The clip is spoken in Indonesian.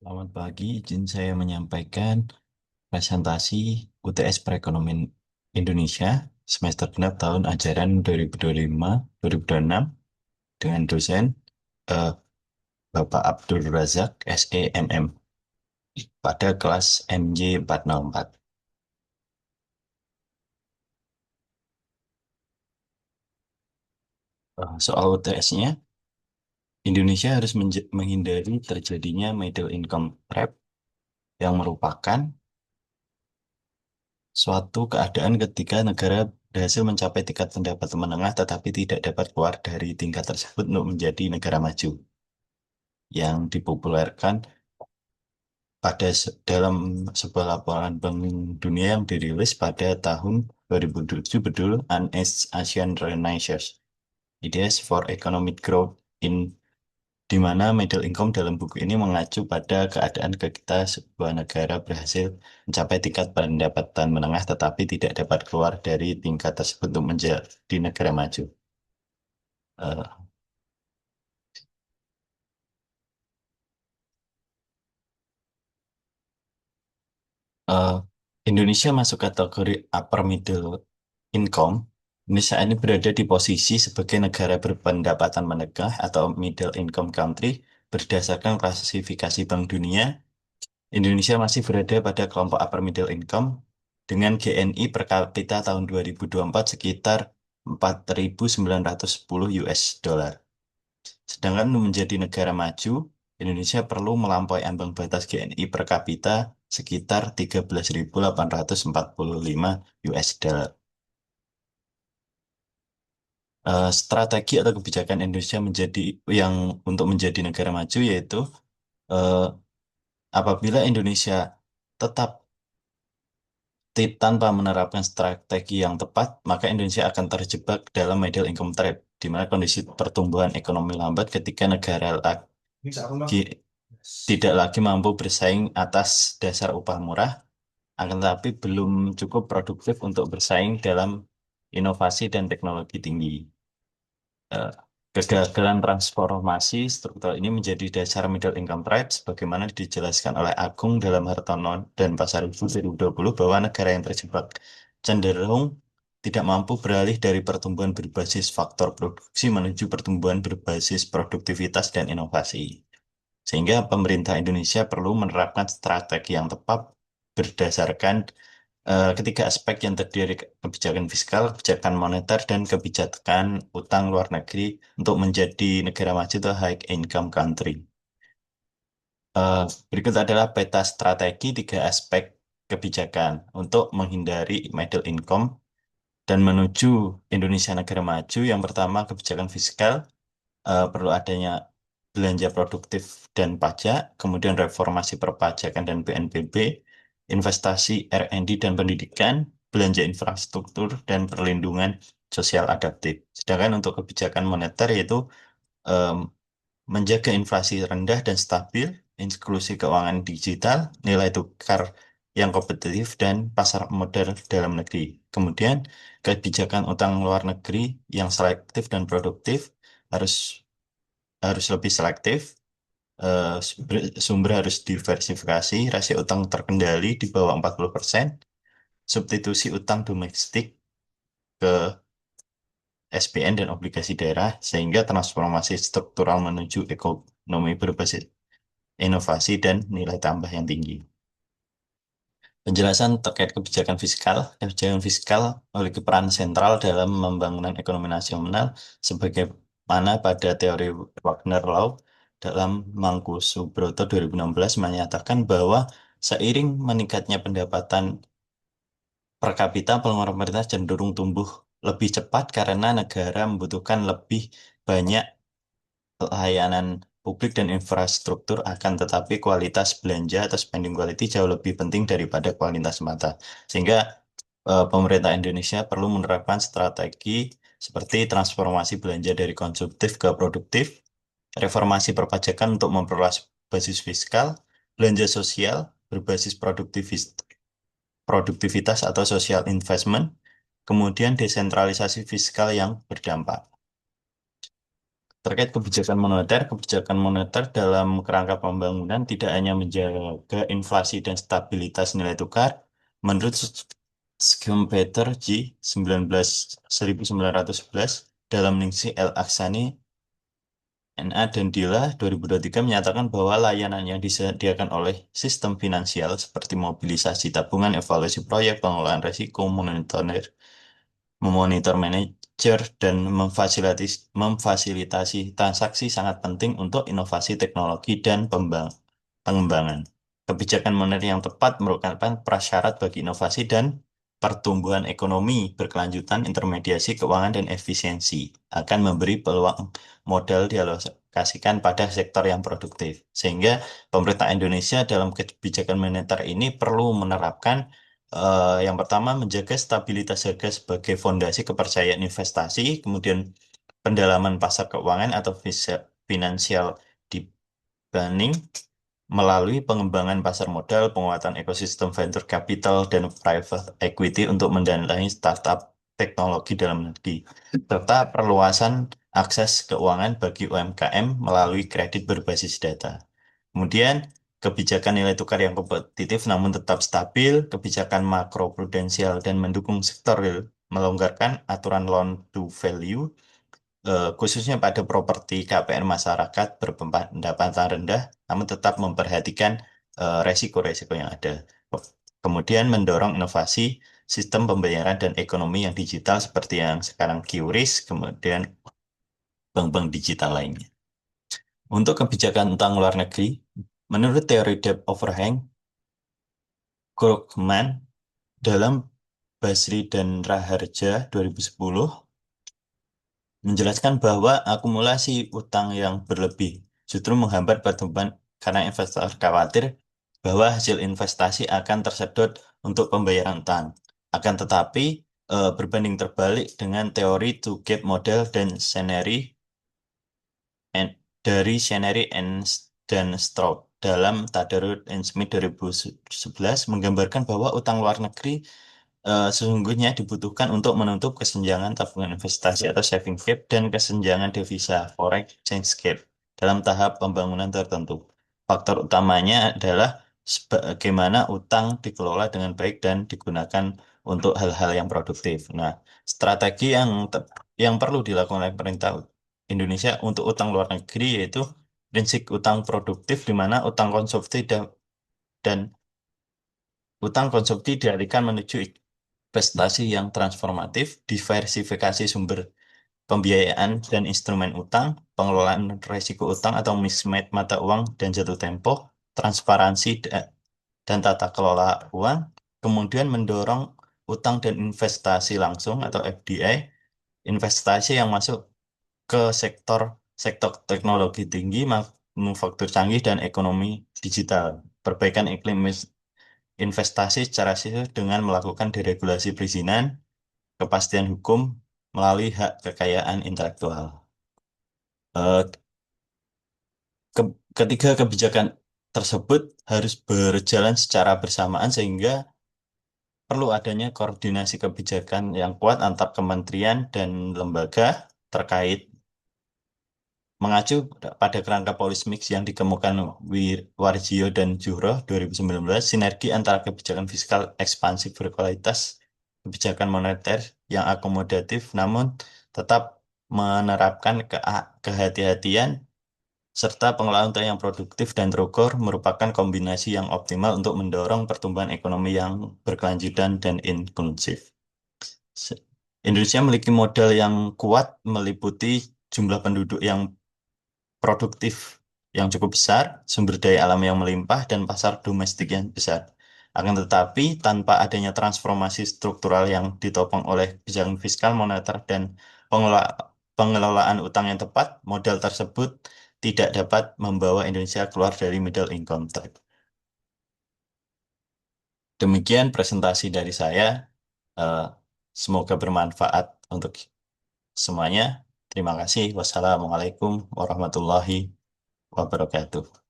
Selamat pagi, izin saya menyampaikan presentasi UTS Perekonomian Indonesia semester genap tahun ajaran 2025-2026 dengan dosen eh, Bapak Abdul Razak SEMM pada kelas MJ404. Soal UTS-nya, Indonesia harus menghindari terjadinya middle income trap yang merupakan suatu keadaan ketika negara berhasil mencapai tingkat pendapatan menengah tetapi tidak dapat keluar dari tingkat tersebut untuk menjadi negara maju yang dipopulerkan dalam sebuah laporan Bank Dunia yang dirilis pada tahun 2007 berjudul Asian Renaissance Ideas for Economic Growth in di mana middle income dalam buku ini mengacu pada keadaan kita sebuah negara berhasil mencapai tingkat pendapatan menengah tetapi tidak dapat keluar dari tingkat tersebut untuk menjadi negara maju. Eh, eh, Indonesia masuk kategori upper middle income. Indonesia ini berada di posisi sebagai negara berpendapatan menengah atau middle income country berdasarkan klasifikasi Bank Dunia. Indonesia masih berada pada kelompok upper middle income dengan GNI per kapita tahun 2024 sekitar 4.910 US dollar. Sedangkan untuk menjadi negara maju, Indonesia perlu melampaui ambang batas GNI per kapita sekitar 13.845 US dollar. Strategi atau kebijakan Indonesia yang untuk menjadi negara maju yaitu eh, apabila Indonesia tetap tanpa menerapkan strategi yang tepat, maka Indonesia akan terjebak dalam middle income trap, di mana kondisi pertumbuhan ekonomi lambat ketika negara lagi tidak lagi mampu bersaing atas dasar upah murah, akan tetapi belum cukup produktif untuk bersaing dalam inovasi dan teknologi tinggi. Eh, Kegagalan transformasi struktural ini menjadi dasar middle income trap sebagaimana dijelaskan oleh Agung dalam Hartono dan Pasar Ibu 2020 bahwa negara yang terjebak cenderung tidak mampu beralih dari pertumbuhan berbasis faktor produksi menuju pertumbuhan berbasis produktivitas dan inovasi. Sehingga pemerintah Indonesia perlu menerapkan strategi yang tepat berdasarkan ketiga aspek yang terdiri dari kebijakan fiskal, kebijakan moneter, dan kebijakan utang luar negeri untuk menjadi negara maju atau high income country. Eh, Berikut adalah peta strategi tiga aspek kebijakan untuk menghindari middle income dan menuju Indonesia negara maju. Yang pertama, kebijakan fiskal, perlu adanya belanja produktif dan pajak, kemudian reformasi perpajakan dan PNBP, investasi R&D dan pendidikan, belanja infrastruktur, dan perlindungan sosial adaptif. Sedangkan untuk kebijakan moneter yaitu em, menjaga inflasi rendah dan stabil, inklusi keuangan digital, nilai tukar yang kompetitif, dan pasar modal dalam negeri. Kemudian kebijakan utang luar negeri yang selektif dan produktif harus harus lebih selektif, sumber harus diversifikasi, rasio utang terkendali di bawah 40%, substitusi utang domestik ke SPN dan obligasi daerah, sehingga transformasi struktural menuju ekonomi berbasis inovasi dan nilai tambah yang tinggi. Penjelasan terkait kebijakan fiskal memiliki peran sentral dalam pembangunan ekonomi nasional sebagaimana pada teori Wagner Law dalam Mangkusubroto 2016 menyatakan bahwa seiring meningkatnya pendapatan per kapita, pengeluaran pemerintah cenderung tumbuh lebih cepat karena negara membutuhkan lebih banyak layanan publik dan infrastruktur akan tetapi kualitas belanja atau spending quality jauh lebih penting daripada kualitas semata. Sehingga pemerintah Indonesia perlu menerapkan strategi seperti transformasi belanja dari konsumtif ke produktif, reformasi perpajakan untuk memperluas basis fiskal, belanja sosial berbasis produktivitas atau social investment, kemudian desentralisasi fiskal yang berdampak. Terkait kebijakan moneter dalam kerangka pembangunan tidak hanya menjaga inflasi dan stabilitas nilai tukar. Menurut Schumpeter G. 1911 dalam Ningsih El Aksani NA dan Dila 2023 menyatakan bahwa layanan yang disediakan oleh sistem finansial seperti mobilisasi tabungan, evaluasi proyek, pengelolaan risiko, memonitor manajer, dan memfasilitasi transaksi sangat penting untuk inovasi teknologi dan pengembangan. Kebijakan moneter yang tepat merupakan prasyarat bagi inovasi dan pertumbuhan ekonomi berkelanjutan, intermediasi keuangan, dan efisiensi. Akan memberi peluang modal dialokasikan pada sektor yang produktif. Sehingga pemerintah Indonesia dalam kebijakan moneter ini perlu menerapkan yang pertama, menjaga stabilitas harga sebagai fondasi kepercayaan investasi, kemudian pendalaman pasar keuangan atau financial deepening melalui pengembangan pasar modal, penguatan ekosistem venture capital, dan private equity untuk mendanai startup teknologi dalam negeri, serta perluasan akses keuangan bagi UMKM melalui kredit berbasis data. Kemudian, kebijakan nilai tukar yang kompetitif namun tetap stabil, kebijakan makroprudensial dan mendukung sektor real, melonggarkan aturan loan to value, khususnya pada properti KPR masyarakat berpendapatan rendah, namun tetap memperhatikan resiko-resiko yang ada. Kemudian mendorong inovasi sistem pembayaran dan ekonomi yang digital seperti yang sekarang QRIS, kemudian bank-bank digital lainnya. Untuk kebijakan utang luar negeri, menurut teori debt overhang, Krugman dalam Basri dan Raharja 2010 menjelaskan bahwa akumulasi utang yang berlebih justru menghambat pertumbuhan karena investor khawatir bahwa hasil investasi akan tersedot untuk pembayaran utang. Akan tetapi, berbanding terbalik dengan teori two gap model dan and- dari Chenery dan Stroud dalam Tadarus and Smith 2011 menggambarkan bahwa utang luar negeri sesungguhnya dibutuhkan untuk menutup kesenjangan tabungan investasi atau saving gap dan kesenjangan devisa foreign exchange gap dalam tahap pembangunan tertentu. Faktor utamanya adalah bagaimana utang dikelola dengan baik dan digunakan untuk hal-hal yang produktif. Nah, strategi yang perlu dilakukan oleh pemerintah Indonesia untuk utang luar negeri yaitu prinsip utang produktif di mana utang konsumsi dan utang konsumsi dialihkan menuju investasi yang transformatif, diversifikasi sumber pembiayaan dan instrumen utang, pengelolaan risiko utang atau mismatch mata uang dan jatuh tempo, transparansi dan tata kelola uang, kemudian mendorong utang dan investasi langsung atau FDI, investasi yang masuk ke sektor sektor teknologi tinggi, manufaktur canggih, dan ekonomi digital. Perbaikan iklim investasi secara sistem dengan melakukan deregulasi perizinan, kepastian hukum melalui hak kekayaan intelektual. Eh, Ketiga kebijakan tersebut harus berjalan secara bersamaan sehingga perlu adanya koordinasi kebijakan yang kuat antar kementerian dan lembaga terkait. Mengacu pada kerangka polis mix yang dikemukakan Warjio dan Juhroh 2019, sinergi antara kebijakan fiskal ekspansif berkualitas, kebijakan moneter yang akomodatif namun tetap menerapkan kehati-hatian, serta pengelolaan utang yang produktif dan terukur merupakan kombinasi yang optimal untuk mendorong pertumbuhan ekonomi yang berkelanjutan dan inklusif. Indonesia memiliki modal yang kuat meliputi jumlah penduduk yang produktif yang cukup besar, sumber daya alam yang melimpah, dan pasar domestik yang besar. Akan tetapi, tanpa adanya transformasi struktural yang ditopang oleh kebijakan fiskal, moneter, dan pengelolaan utang yang tepat, modal tersebut tidak dapat membawa Indonesia keluar dari middle income trap. Demikian presentasi dari saya. Eh, Semoga bermanfaat untuk semuanya. Terima kasih. Wassalamualaikum warahmatullahi wabarakatuh.